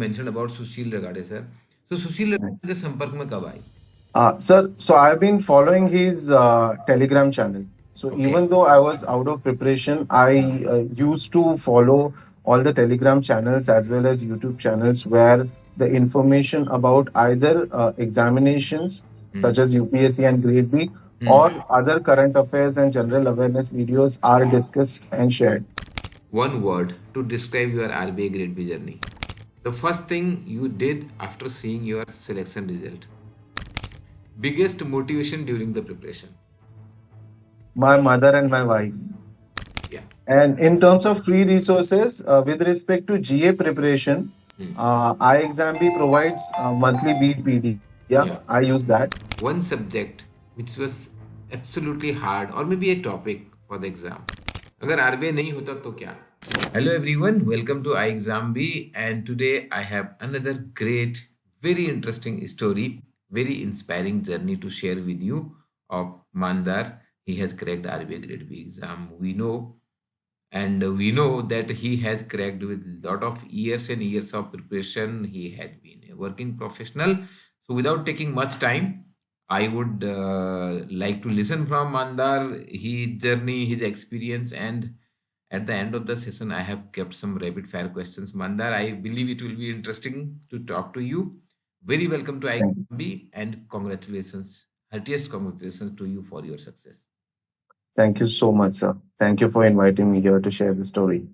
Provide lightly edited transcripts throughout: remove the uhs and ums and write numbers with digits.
mentioned about Sushil Ragade, sir. So Sushil Ragade के संपर्क में कब आई? Sir, so I've been following his Telegram channel. So Okay. even though I was out of preparation, I used to follow all the Telegram channels as well as YouTube channels where the information about either examinations such as UPSC and Grade B or other current affairs and general awareness videos are discussed and shared. One word to describe your RBI Grade B journey. The first thing you did after seeing your selection result. Biggest motivation during the preparation. My mother and my wife. Yeah. And in terms of free resources, with respect to GA preparation, iExamB provides monthly beat PD. Yeah, I use that. One subject which was absolutely hard or maybe a topic for the exam. अगर RBI नहीं होता तो क्या? Hello everyone, welcome to iExamB, and today I have another great, very interesting story, very inspiring journey to share with you of Mandar. He has cracked RBI Grade B exam. We know that he has cracked with lot of years and years of preparation. He had been a working professional. So without taking much time, I would like to listen from Mandar, his journey, his experience, and at the end of the session, I have kept some rapid fire questions. Mandar, I believe it will be interesting to talk to you. Very welcome to IB, and congratulations, heartiest congratulations to you for your success. Thank you so much, sir. Thank you for inviting me here to share the story.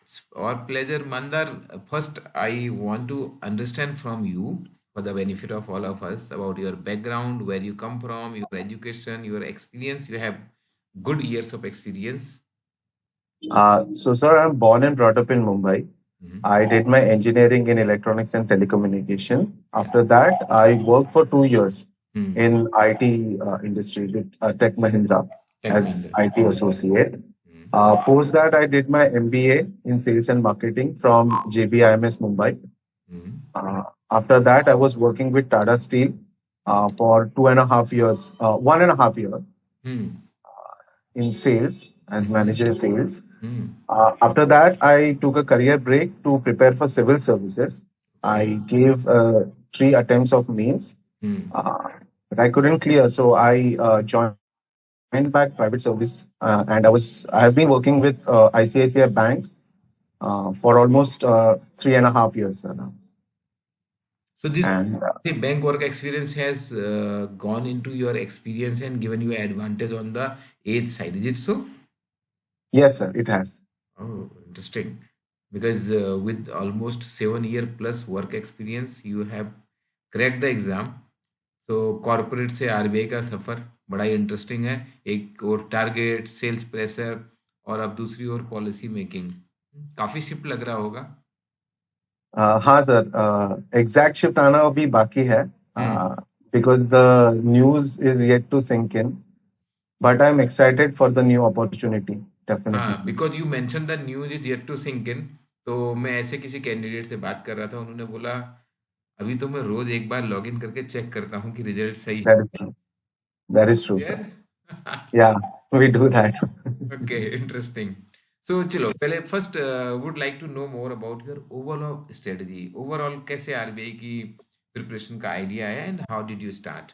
It's our pleasure, Mandar. First, I want to understand from you, for the benefit of all of us, about your background, where you come from, your education, your experience. You have good years of experience. So, sir, I'm born and brought up in Mumbai. I did my engineering in electronics and telecommunication. After that, I worked for 2 years in IT industry with Tech Mahindra as IT associate. Post that, I did my MBA in sales and marketing from JBIMS Mumbai. After that, I was working with Tata Steel for 2.5 years, 1.5 year in sales as manager sales. After that, I took a career break to prepare for civil services. I gave 3 attempts of mains, but I couldn't clear, so I joined back private service, and I have been working with ICICI Bank for almost 3.5 years now. So this bank work experience has gone into your experience and given you an advantage on the age side. Is it so? Yes, sir, it has. Oh, interesting. Because with almost 7 year plus work experience, you have cracked the exam. So corporate से RBI का सफर बड़ा ही interesting है. एक और target, sales pressure, और अब दूसरी ओर policy making. काफी शिफ्ट लग रहा होगा. हाँ सर, एग्जैक्ट शिफ्ट आना अभी बाकी है because the news is yet to sink in, but I'm excited for the new opportunity, definitely. Because you mentioned the news is yet to sink in, तो मैं ऐसे किसी कैंडिडेट से बात कर रहा था, उन्होंने बोला अभी तो मैं रोज एक बार लॉगिन करके चेक करता हूँ कि रिजल्ट सही है. That is true, sir. Yeah, we do that. Okay, interesting. So चलो पहले first would like to know more about your overall strategy. Overall कैसे RBI की preparation का idea आया and how did you start?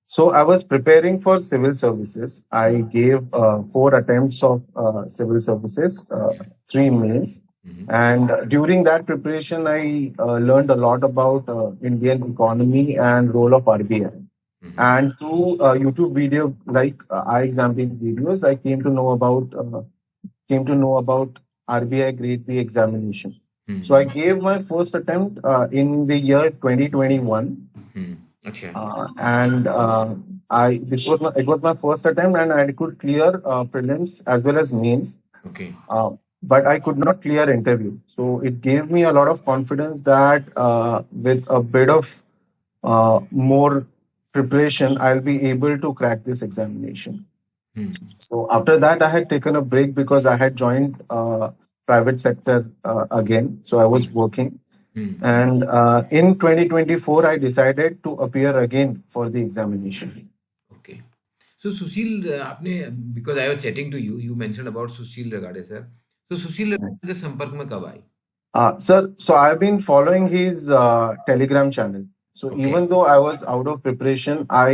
So I was preparing for civil services. I gave 4 attempts of civil services, 3 mains. And during that preparation, I learned a lot about Indian economy and role of RBI. And through YouTube video like iExamB videos, I came to know about RBI Grade B examination. So I gave my first attempt in the year 2021. And it was my first attempt, and I could clear prelims as well as mains. Okay. But I could not clear interview. So it gave me a lot of confidence that with a bit of more preparation, I'll be able to crack this examination. So after that, I had taken a break because I had joined private sector again. So I was working. And in 2024, I decided to appear again for the examination. Okay. So Sushil, because I was chatting to you, you mentioned about Sushil Ragade, sir. So Sushil Ragade के संपर्क में कब आई? Sir, so I've been following his Telegram channel. So Okay. even though I was out of preparation, I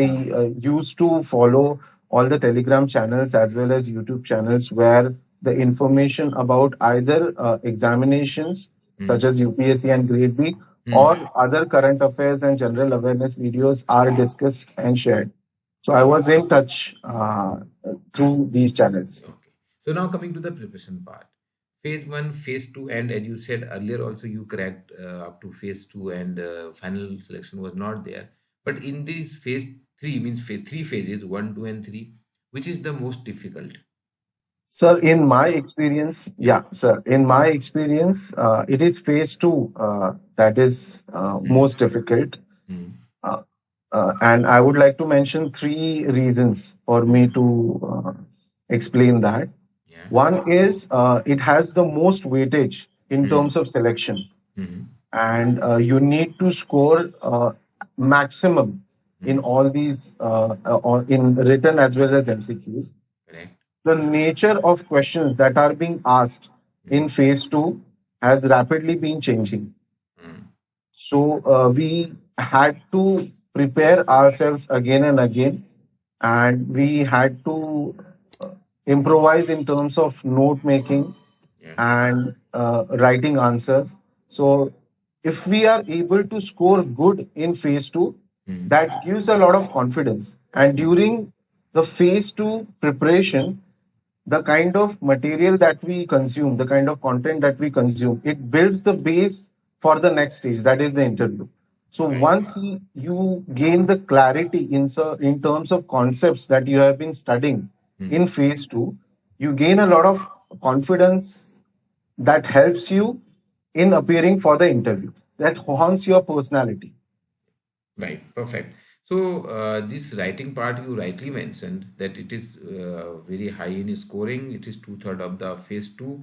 used to follow all the Telegram channels as well as YouTube channels where the information about either examinations such Hmm. as UPSC and Grade B Hmm. or other current affairs and general awareness videos are discussed and shared. So I was in touch through these channels. Okay. So now coming to the preparation part. Phase one, phase two, and as you said earlier, also you cracked up to phase two, and final selection was not there. But in this phase three, means phase three phases, one, two, and three, which is the most difficult? Sir, in my experience, yeah, sir, in my experience, it is phase two that is Hmm. most difficult. Hmm. Uh, and I would like to mention three reasons for me to explain that. Yeah. One is it has the most weightage in Hmm. terms of selection, Hmm. and you need to score maximum in Hmm. all these, in written as well as MCQs. Correct. The nature of questions that are being asked Hmm. in phase two has rapidly been changing. Hmm. So we had to prepare ourselves again and again, and we had to uh, improvise in terms of note making Yeah. and writing answers. So if we are able to score good in phase two, Hmm. that gives a lot of confidence. And Hmm. during the phase two preparation, the kind of material that we consume, the kind of content that we consume, it builds the base for the next stage, that is the interview. So Right. once you gain the clarity in terms of concepts that you have been studying Hmm. in phase two, you gain a lot of confidence that helps you in appearing for the interview, that haunts your personality. Right, perfect. So, this writing part you rightly mentioned that it is very high in scoring. It is two-thirds of the phase two,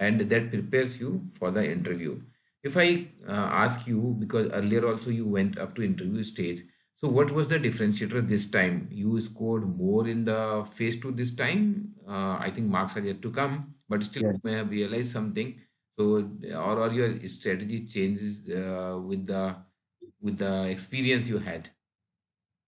and that prepares you for the interview. If I ask you, because earlier also you went up to interview stage, so what was the differentiator this time? You scored more in the phase two this time. I think marks are yet to come, but still Yes. you may have realized something. So, or your strategy changes with the experience you had.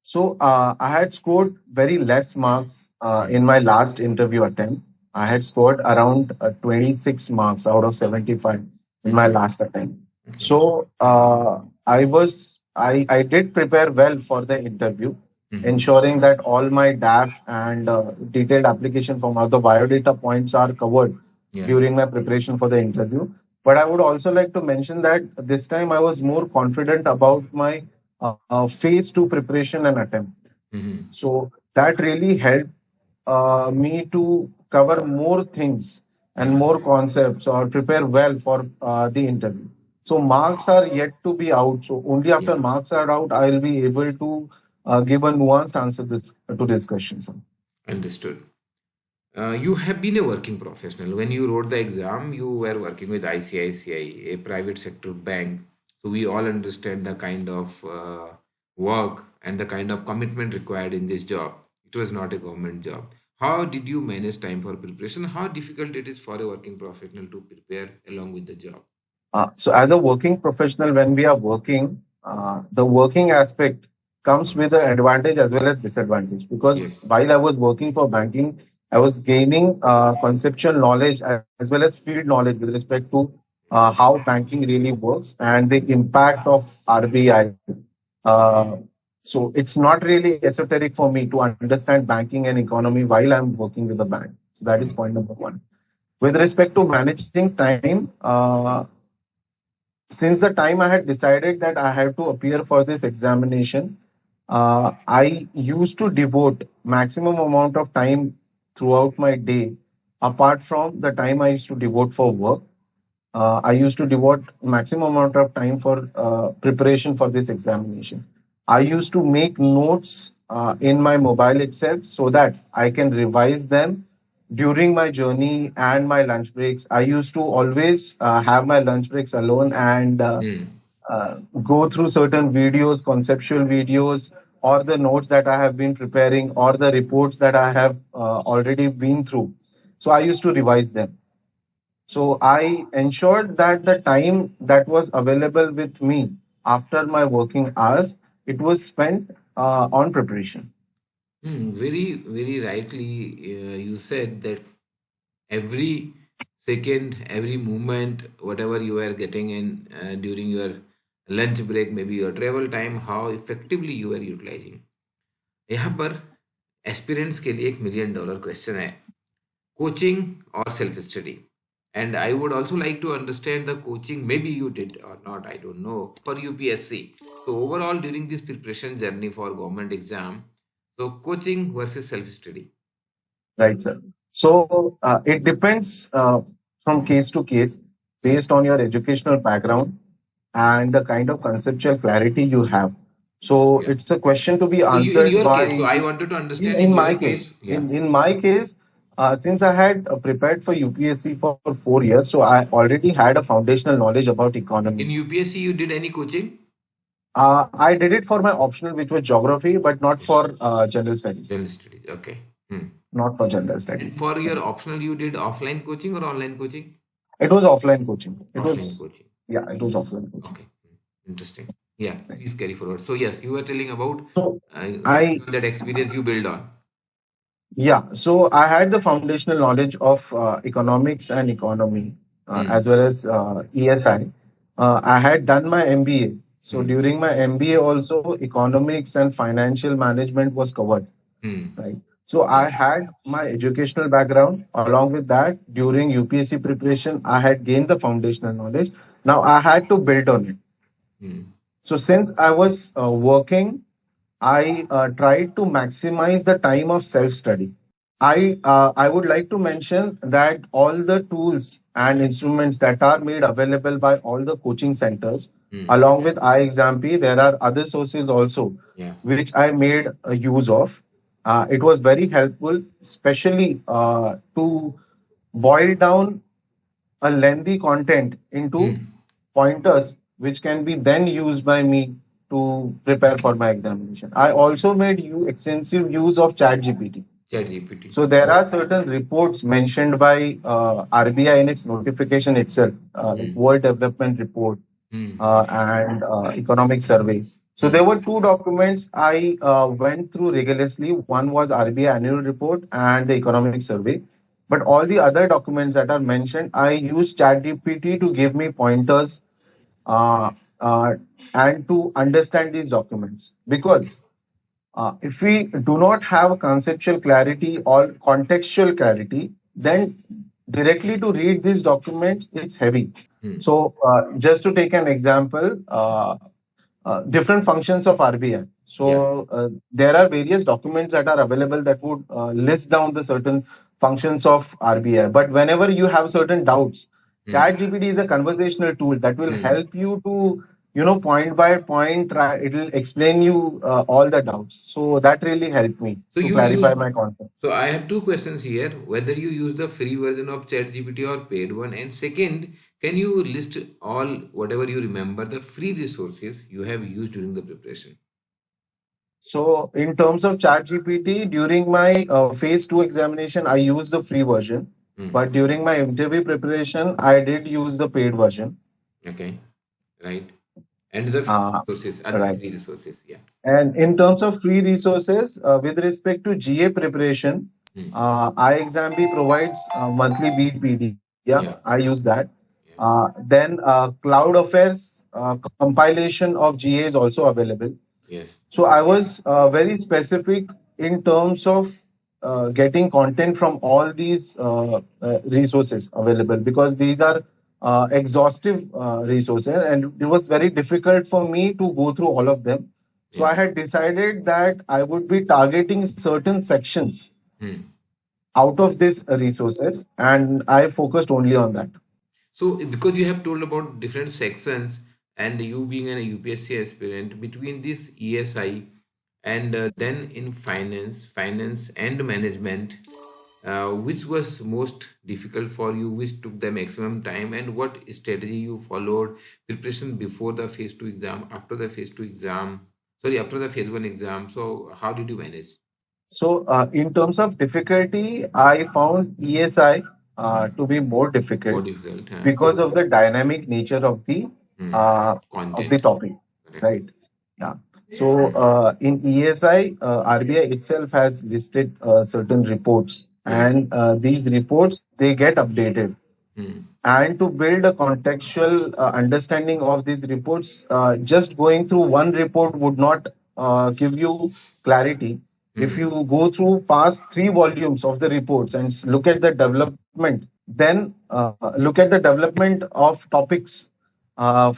So I had scored very less marks Hmm. in my last interview attempt. I Okay. had scored around 26 marks out of 75 in my Hmm. last attempt. Okay. So I did prepare well for the interview, Hmm. ensuring that all my DAF and detailed application form or the biodata points are covered Yeah. during my preparation for the interview. But I would also like to mention that this time I was more confident about my phase two preparation and attempt. Hmm. So that really helped me to cover more things and Hmm. more concepts or prepare well for the interview. So marks are yet to be out. So only Yeah. after marks are out, I will be able to give a nuanced answer to this question, sir. Understood. You have been a working professional. When you wrote the exam, you were working with ICICI, a private sector bank. So we all understand the kind of work and the kind of commitment required in this job. It was not a government job. How did you manage time for preparation? How difficult it is for a working professional to prepare along with the job? So, as a working professional, when we are working, the working aspect comes with an advantage as well as disadvantage. Because Yes. while I was working for banking, I was gaining conceptual knowledge as well as field knowledge with respect to how banking really works and the impact of RBI. Uh, so, it's not really esoteric for me to understand banking and economy while I'm working with a bank. So, that is Right. point number one. With respect to managing time, since the time I had decided that I had to appear for this examination, I used to devote maximum amount of time throughout my day, apart from the time I used to devote for work. I used to devote maximum amount of time for preparation for this examination. I used to make notes in my mobile itself so that I can revise them during my journey and my lunch breaks. I used to always have my lunch breaks alone and Hmm. go through certain videos, conceptual videos, or the notes that I have been preparing, or the reports that I have already been through. So I used to revise them. So I ensured that the time that was available with me after my working hours, it was spent on preparation. Very, very rightly, you said that every second, every moment, whatever you are getting in during your lunch break, maybe your travel time, how effectively you are utilizing. यहाँ पर aspirants के लिए $1 million question है, coaching or self study. And I would also like to understand the coaching, maybe you did or not, I don't know, for UPSC. So overall during this preparation journey for government exam, so coaching versus self study. Right, sir. So it depends from case to case based on your educational background and the kind of conceptual clarity you have. So Yeah. it's a question to be So you, in answered your case, so by I wanted to understand in in your my case. case. Yeah. In my case, since I had prepared for UPSC for 4 years, so I already had a foundational knowledge about economy. In UPSC, you did any coaching? I did it for my optional, which was geography, but not for general studies. General studies. Okay. Not for general And studies. for your optional, you did offline coaching or online coaching? It was offline coaching. Offline coaching. Yeah, it was offline coaching. Okay. Interesting. Yeah. Please carry forward. So yes, you were telling about So I that experience you build on. Yeah, so I had the foundational knowledge of economics and economy, as well as ESI. I had done my MBA. So during my MBA also, economics and financial management was covered, right? So I had my educational background. Along with that, during UPSC preparation, I had gained the foundational knowledge. Now I had to build on it. So since I was working, I tried to maximize the time of self study. I would like to mention that all the tools and instruments that are made available by all the coaching centers, along with iExamP, there are other sources also, which I made a use of. It was very helpful, especially to boil down a lengthy content into pointers, which can be then used by me to prepare for my examination. I also made extensive use of ChatGPT. ChatGPT. So there are certain reports mentioned by RBI in its notification itself, like World Development Report and Economic Survey. So there were two documents I went through rigorously. One was RBI Annual Report and the Economic Survey. But all the other documents that are mentioned, I used ChatGPT to give me pointers uh, uh, and to understand these documents. Because if we do not have conceptual clarity or contextual clarity, then directly to read these documents, it's heavy. So, just to take an example, different functions of RBI. So, there are various documents that are available that would list down the certain functions of RBI. But whenever you have certain doubts, ChatGPT is a conversational tool that will help you to, point by point, it will explain you all the doubts. So that really helped me to clarify my concept. So I have two questions here: whether you use the free version of ChatGPT or paid one, and second, can you list all whatever you remember the free resources you have used during the preparation? So, in terms of ChatGPT, during my phase two examination, I used the free version. But during my interview preparation, I did use the paid version. Okay, right. And the resources, other right. free resources, yeah. And in terms of free resources, with respect to GA preparation, iExamP provides monthly BPD. Yeah, I use that. Then Cloud Affairs compilation of GA is also available. Yes. So I was very specific in terms of getting content from all these resources available, because these are exhaustive resources, and it was very difficult for me to go through all of them. So I had decided that I would be targeting certain sections out of these resources, and I focused only on that. So because you have told about different sections, and you being an UPSC aspirant, between this ESI and then in finance and management, which was most difficult for you, which took the maximum time, and what strategy you followed, preparation before the phase 2 exam, after the phase 2 exam, sorry, after the phase 1 exam. So how did you manage? So in terms of difficulty, I found ESI to be more More difficult difficult. because of the dynamic nature of the Content. topic, Correct. right? Yeah. So in ESI, RBI itself has listed certain reports, Yes. and these reports they get updated. Hmm. And to build a contextual understanding of these reports, just going through one report would not give you clarity. If Hmm. you go through past three volumes of the reports and look at the development, then look at the development of topics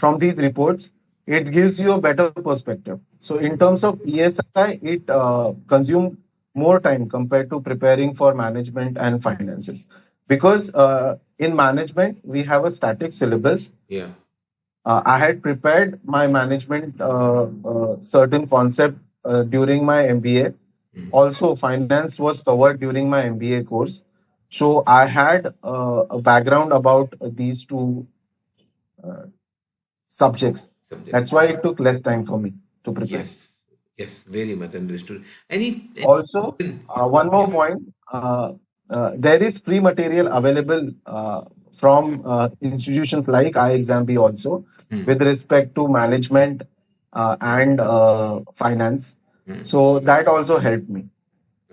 from these reports, it gives you a better perspective. So in terms of ESI, it consumed more time compared to preparing for management and finances, because in management we have a static syllabus. Yeah. I had prepared my management certain concept during my MBA. Also, finance was covered during my MBA course. So I had a background about these two uh, subjects. Subjects. That's why it took less time for me to prepare. Yes. Yes. Very much understood. Any Also, one more yeah. point. There is free material available from institutions like iExamB also, Hmm. with respect to management and finance. Hmm. So that also helped me.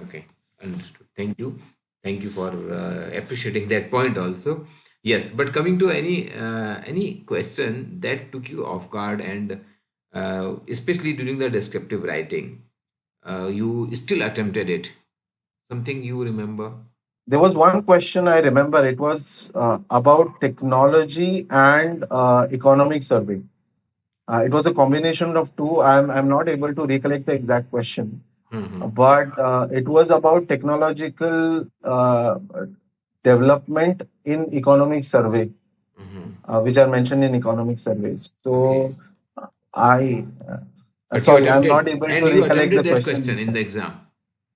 Okay, understood. Thank you. Thank you for appreciating that point also. Yes, but coming to any question that took you off guard, and especially during the descriptive writing, you still attempted it. Something you remember? There was one question I remember. It was about technology and economic survey. It was a combination of two. I'm not able to recollect the exact question, Mm-hmm. but it was about technological development in economic survey, Mm-hmm. which are mentioned in economic surveys. Okay. So I, But you sorry, I'm not attempted, able to and you recollect attempted the that question question. in the exam.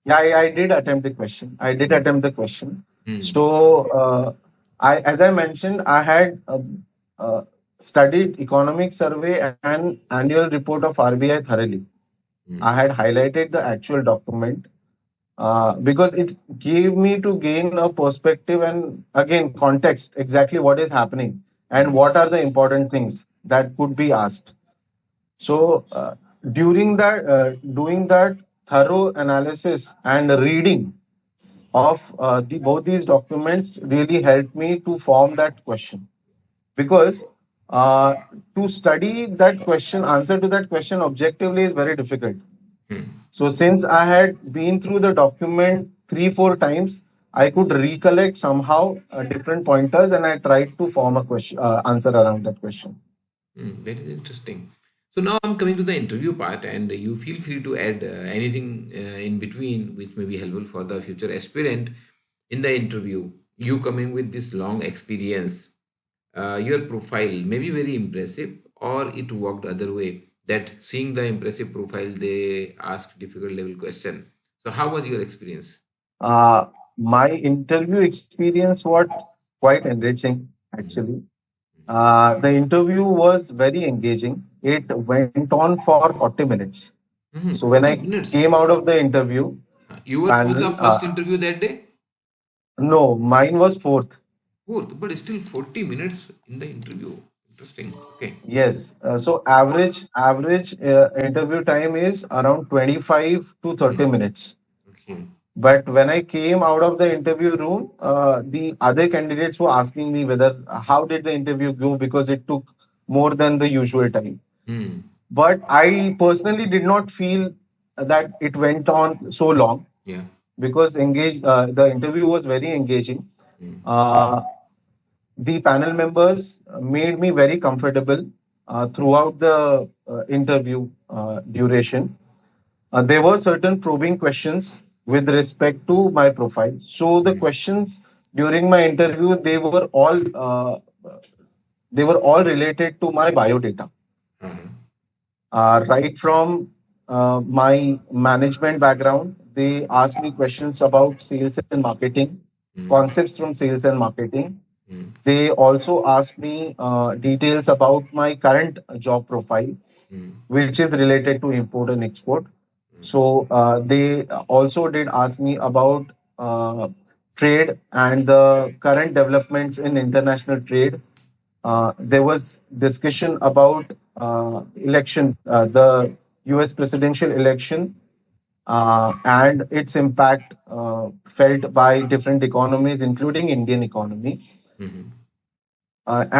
Yeah, I did attempt the question. I did Mm. attempt the question. Mm. So as I mentioned, I had uh, studied economic survey and annual report of RBI thoroughly. I Mm. had highlighted the actual document because it gave me to gain a perspective and again context exactly what is happening and Mm. what are the important things that could be asked. So during that, doing that thorough analysis and reading of the both these documents really helped me to form that question, because uh, to study that question, answer to that question objectively is very difficult. Mm. So since I had been through the document three, four times, I could recollect somehow different pointers, and I tried to form a question answer around that question. That is interesting. So now I'm coming to the interview part, and you feel free to add anything in between which may be helpful for the future aspirant in the interview. You coming with this long experience, your profile may be very impressive, or it worked other way. That seeing the impressive profile, they ask difficult level question. So how was your experience? Uh, my interview experience was quite enriching, actually. The interview was very engaging. It went on for 40 minutes. So when 40 I minutes. came out of the interview Yours was the panel, first interview that day? no, mine was fourth. Fourth, but still 40 minutes in the interview. Interesting. Okay. Yes. So average interview time is around 25 to 30 minutes. Okay. But when I came out of the interview room, the other candidates were asking me whether how did the interview go, because it took more than the usual time. Hmm. But I personally did not feel that it went on so long, Yeah. because the interview was very engaging. Hmm. Uh, the panel members made me very comfortable throughout the interview duration. There were certain probing questions with respect to my profile. So the Hmm. questions during my interview, they were all related to my biodata, Uh-huh. right from my management background. They asked me questions about sales and marketing, Hmm. concepts from sales and marketing. Hmm. They also asked me details about my current job profile, Hmm. which is related to import and export. So they also did ask me about uh, trade and the current developments in international trade. There was discussion about the U.S. presidential election, and its impact felt by different economies, including Indian economy. Mhm.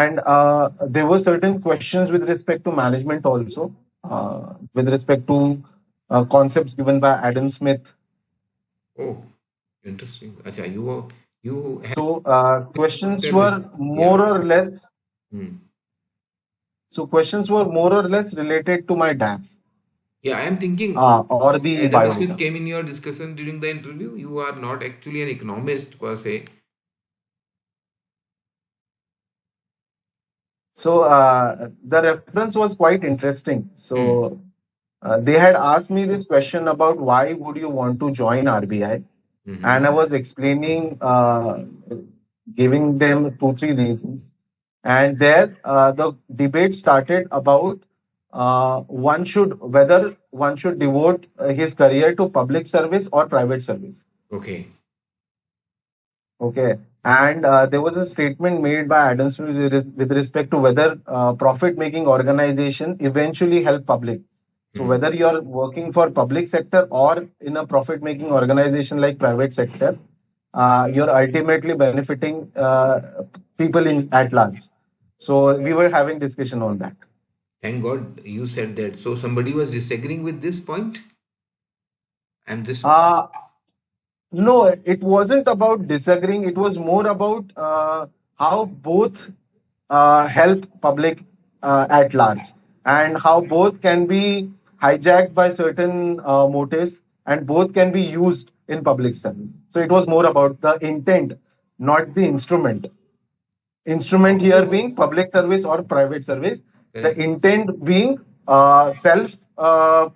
And there were certain questions with respect to management also, with respect to concepts given by Adam Smith. Oh, interesting. Acha, you have So questions interested with, were yeah. more or less. Hmm. So questions were more or less related to my DAF Yeah, I am thinking or the Adam Smith biodata. came in your discussion during the interview. You are not actually an economist per se. So the reference was quite interesting. Hmm. So they had asked me this question about why would you want to join RBI, and I Mm-hmm. was explaining, giving them two three reasons, and there the debate started about whether one should devote his career to public service or private service. Okay. Okay. And there was a statement made by Adam Smith with respect to whether profit-making organization eventually help public. So Hmm. whether you're working for public sector or in a profit-making organization like private sector, you're ultimately benefiting people in at large. So we were having discussion on that. Thank God you said that. So somebody was disagreeing with this point. I'm just Uh, No, it wasn't about disagreeing. It was more about how both help public at large, and how both can be hijacked by certain motives, and both can be used in public service. So it was more about the intent, not the instrument. Instrument here yes, being public service or private service. The correct. intent being self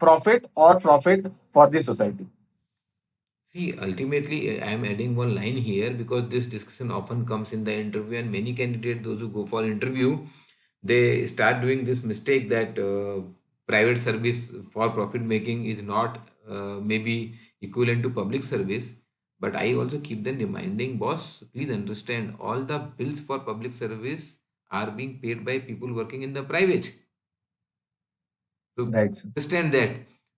profit or profit for the society. See, ultimately, I am adding one line here because this discussion often comes in the interview, and many candidates, those who go for interview, they start doing this mistake that private service for profit making is not maybe equivalent to public service. But I also keep them reminding, boss, please understand all the bills for public service are being paid by people working in the private. So Right. understand that.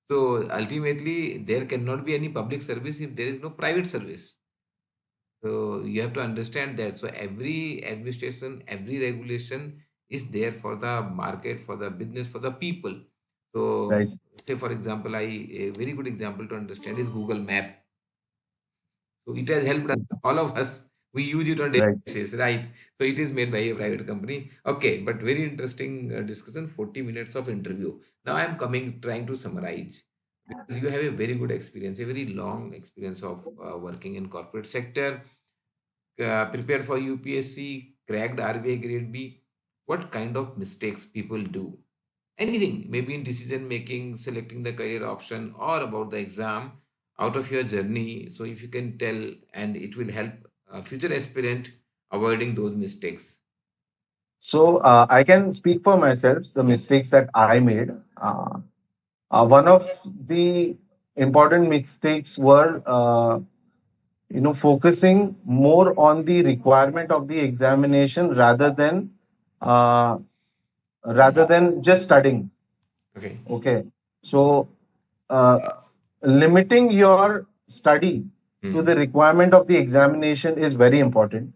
So ultimately, there cannot be any public service if there is no private service. So you have to understand that. So every administration, every regulation is there for the market, for the business, for the people. So Right. say for example, a very good example to understand is Google Map. So it has helped us, all of us. We use it on daily Right. basis, right? So it is made by a private company. Okay, but very interesting discussion. 40 minutes of interview. Now I am coming, trying to summarize because you have a very good experience, a very long experience of working in corporate sector, prepared for UPSC, cracked RBI grade B. What kind of mistakes people do? Anything, maybe in decision making, selecting the career option, or about the exam out of your journey. So if you can tell, and it will help future aspirant avoiding those mistakes. So I can speak for myself. The mistakes that I made. One of the important mistakes were, focusing more on the requirement of the examination uh, rather than just studying. Okay. Okay. So uh, limiting your study to Hmm. the requirement of the examination is very important. Hmm.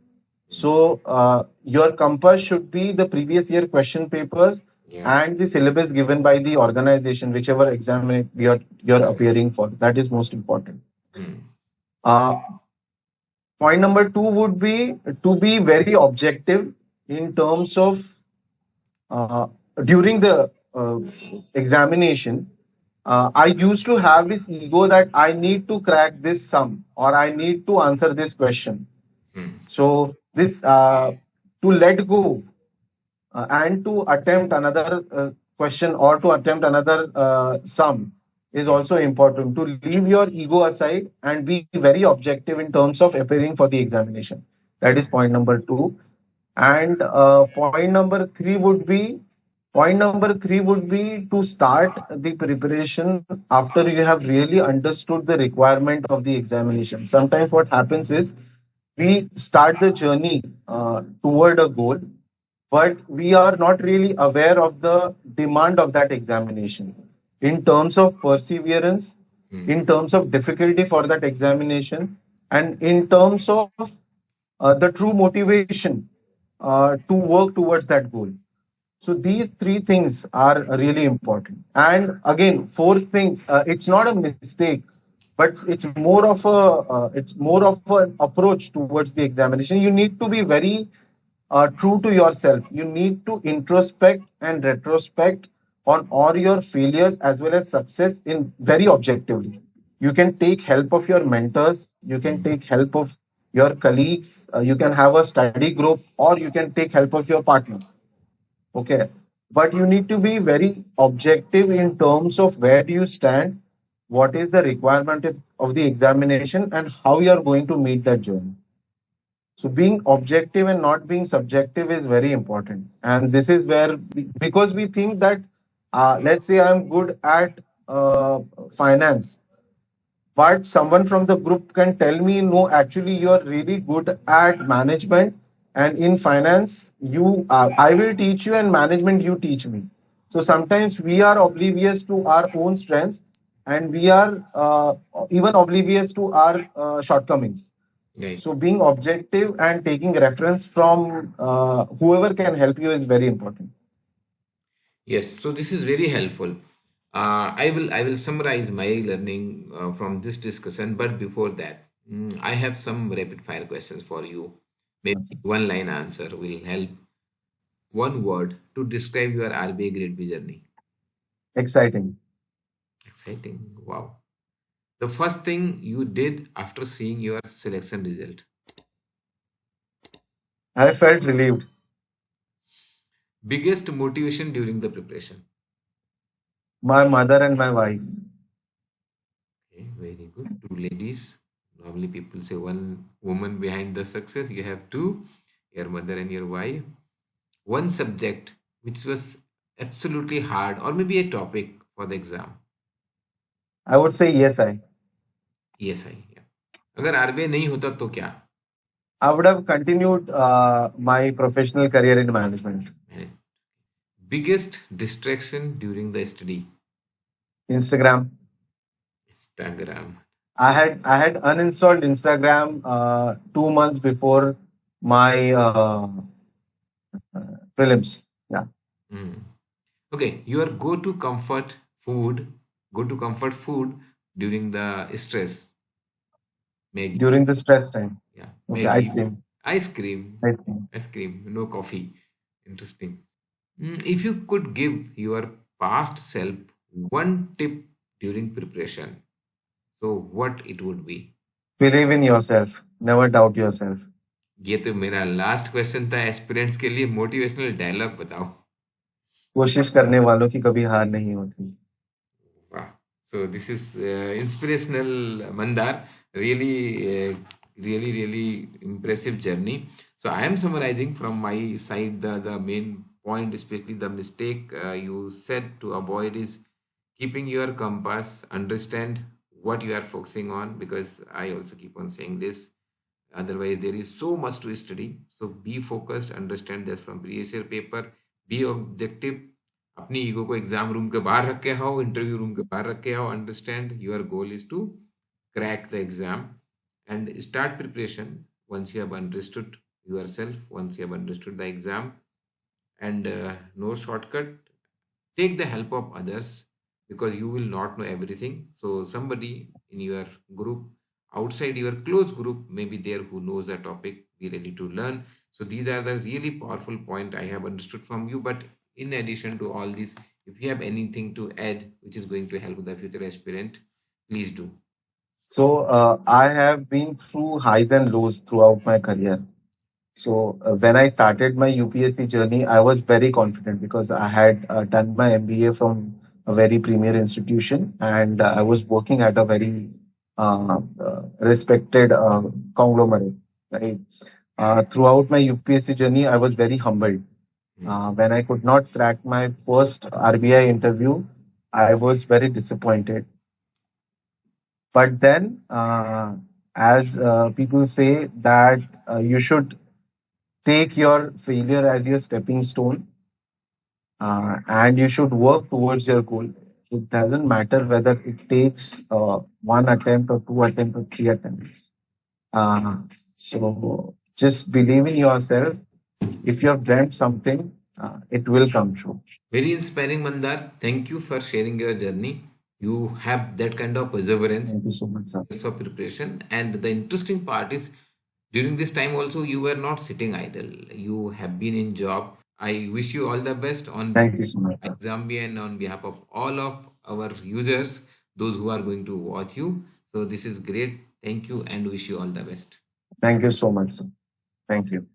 So your compass should be the previous year question papers Yeah. and the syllabus given by the organization, whichever exam you're appearing for. That is most important. Hmm. Uh, Point number two would be to be very objective in terms of uh, during the examination. I used to have this ego that I need to crack this sum or I need to answer this question. Hmm. So this to let go and to attempt another question or to attempt another sum is Hmm. also important. To leave your ego aside and be very objective in terms of appearing for the examination. That is point number two. And point number three would be to start the preparation after you have really understood the requirement of the examination. Sometimes what happens is we start the journey toward a goal, but we are not really aware of the demand of that examination in terms of perseverance, in terms of difficulty for that examination, and in terms of the true motivation to work towards that goal. So these three things are really important. And again, fourth thing, it's not a mistake, but it's more of an approach towards the examination. You need to be very true to yourself. You need to introspect and retrospect on all your failures as well as success in very objectively. You can take help of your mentors. You can take help of your colleagues. You can have a study group, or you can take help of your partner. Okay. But you need to be very objective in terms of where do you stand, what is the requirement of the examination, and how you are going to meet that journey. So being objective and not being subjective is very important. And this is where, because we think that, let's say I'm good at finance, but someone from the group can tell me, no, actually, you are really good at management. And in finance, I will teach you, and management, you teach me. So sometimes we are oblivious to our own strengths, and we are even oblivious to our shortcomings. Right. So being objective and taking reference from whoever can help you is very important. Yes, so this is very helpful. I will summarize my learning from this discussion, but before that, I have some rapid fire questions for you. Maybe one line answer will help. One word to describe your RBA Grade B journey. Exciting. Exciting. Wow. The first thing you did after seeing your selection result. I felt relieved. Biggest motivation during the preparation. My mother and my wife. Okay, very good. Two ladies. Normally people say one woman behind the success. You have two, your mother and your wife. One subject which was absolutely hard, or maybe a topic for the exam. I would say yes, I. ESI. Yeah. अगर RBI नहीं होता तो क्या? I would have continued my professional career in management. Biggest distraction during the study. Instagram. Instagram. I had uninstalled Instagram 2 months before my prelims. Yeah. Okay, your go to comfort food during the stress. Maggie. During the stress time. Yeah, Okay, Maggie. ice cream. Ice cream. Ice cream. Ice cream. No coffee. Interesting. If you could give your past self one tip during preparation, so what it would be? Believe in yourself. Never doubt yourself. ये तो मेरा last question था aspirants के लिए motivational dialogue बताओ. कोशिश करने वालों की कभी हार नहीं होती. Wow. So this is inspirational, Mandar. Really impressive journey. So I am summarizing from my side the main point, especially the mistake you said to avoid is keeping your compass, understand what you are focusing on, because I also keep on saying this. Otherwise, there is so much to study. So be focused, understand this from previous year paper, be objective. अपनी ego को exam room के बाहर रख के आओ, interview room के बाहर रख के आओ. Understand your goal is to crack the exam and start preparation once you have understood yourself, once you have understood the exam. And no shortcut. Take the help of others, because you will not know everything. So somebody in your group, outside your close group, may be there who knows the topic. Be ready to learn. So these are the really powerful point I have understood from you. But in addition to all this, if you have anything to add which is going to help the future aspirant, please do. So I have been through highs and lows throughout my career. So when I started my UPSC journey, I was very confident because I had done my MBA from a very premier institution, and I was working at a very respected conglomerate. Right? Throughout my UPSC journey, I was very humbled. When I could not crack my first RBI interview, I was very disappointed. But then as people say that you should take your failure as your stepping stone, and you should work towards your goal. It doesn't matter whether it takes one attempt or two attempts or three attempts. Uh, so just believe in yourself. If you have dreamt something, it will come true. Very inspiring, Mandar. Thank you for sharing your journey. You have that kind of perseverance. Thank you so much, sir. Years of preparation. And the interesting part is during this time also you were not sitting idle. You have been in job. I wish you all the best on Thank you so much, sir. Exambi and on behalf of all of our users, those who are going to watch you. So this is great. Thank you and wish you all the best. Thank you so much, sir. Thank you.